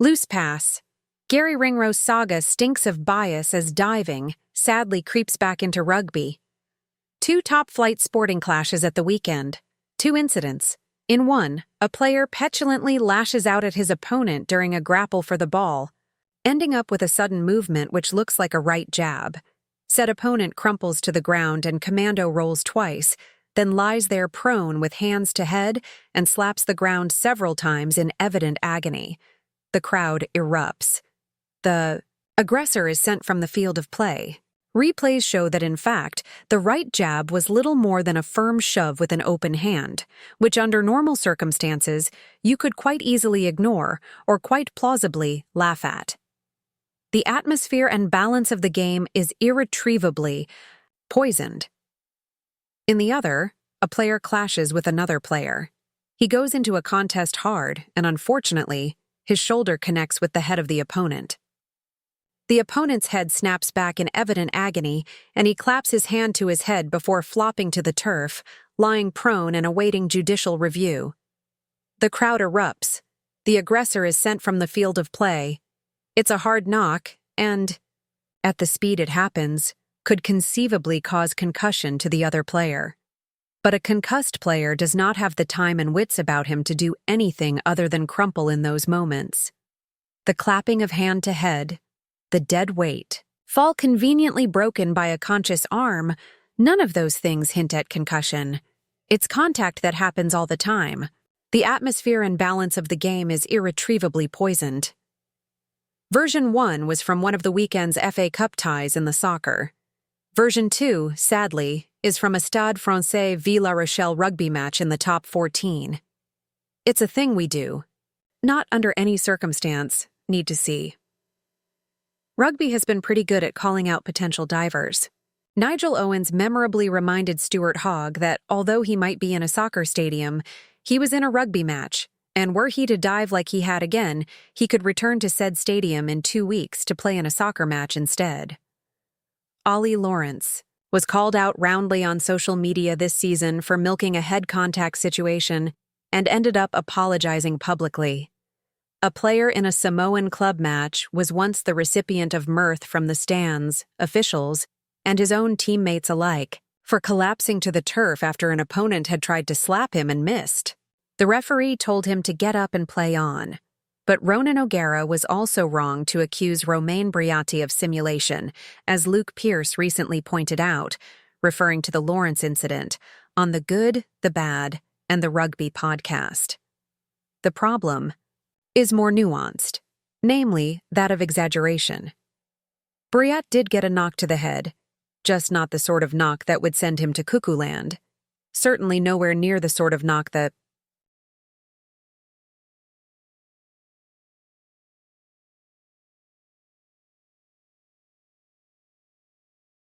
Loose pass. Garry Ringrose saga stinks of bias as diving sadly creeps back into rugby. Two top-flight sporting clashes at the weekend. Two incidents. In one, a player petulantly lashes out at his opponent during a grapple for the ball, ending up with a sudden movement which looks like a right jab. Said opponent crumples to the ground and commando rolls twice, then lies there prone with hands to head and slaps the ground several times in evident agony. The crowd erupts. The aggressor is sent from the field of play. Replays show that, in fact, the right jab was little more than a firm shove with an open hand, which under normal circumstances you could quite easily ignore or quite plausibly laugh at. The atmosphere and balance of the game is irretrievably poisoned. In the other, a player clashes with another player. He goes into a contest hard, and unfortunately, his shoulder connects with the head of the opponent. The opponent's head snaps back in evident agony, and he claps his hand to his head before flopping to the turf, lying prone and awaiting judicial review. The crowd erupts. The aggressor is sent from the field of play. It's a hard knock, and, at the speed it happens, could conceivably cause concussion to the other player. But a concussed player does not have the time and wits about him to do anything other than crumple in those moments. The clapping of hand to head, the dead weight, fall conveniently broken by a conscious arm, none of those things hint at concussion. It's contact that happens all the time. The atmosphere and balance of the game is irretrievably poisoned. Version 1 was from one of the weekend's FA Cup ties in the soccer. Version 2, sadly, is from a Stade Francais v La Rochelle rugby match in the top 14. It's a thing we do. Not under any circumstance need to see. Rugby has been pretty good at calling out potential divers. Nigel Owens memorably reminded Stuart Hogg that although he might be in a soccer stadium, he was in a rugby match, and were he to dive like he had again, he could return to said stadium in 2 weeks to play in a soccer match instead. Ollie Lawrence was called out roundly on social media this season for milking a head contact situation and ended up apologizing publicly. A player in a Samoan club match was once the recipient of mirth from the stands, officials, and his own teammates alike for collapsing to the turf after an opponent had tried to slap him and missed. The referee told him to get up and play on. But Ronan O'Gara was also wrong to accuse Romain Briati of simulation, as Luke Pearce recently pointed out, referring to the Lawrence incident, on the Good, the Bad, and the Rugby podcast. The problem is more nuanced, namely that of exaggeration. Briat did get a knock to the head, just not the sort of knock that would send him to cuckoo land. Certainly nowhere near the sort of knock that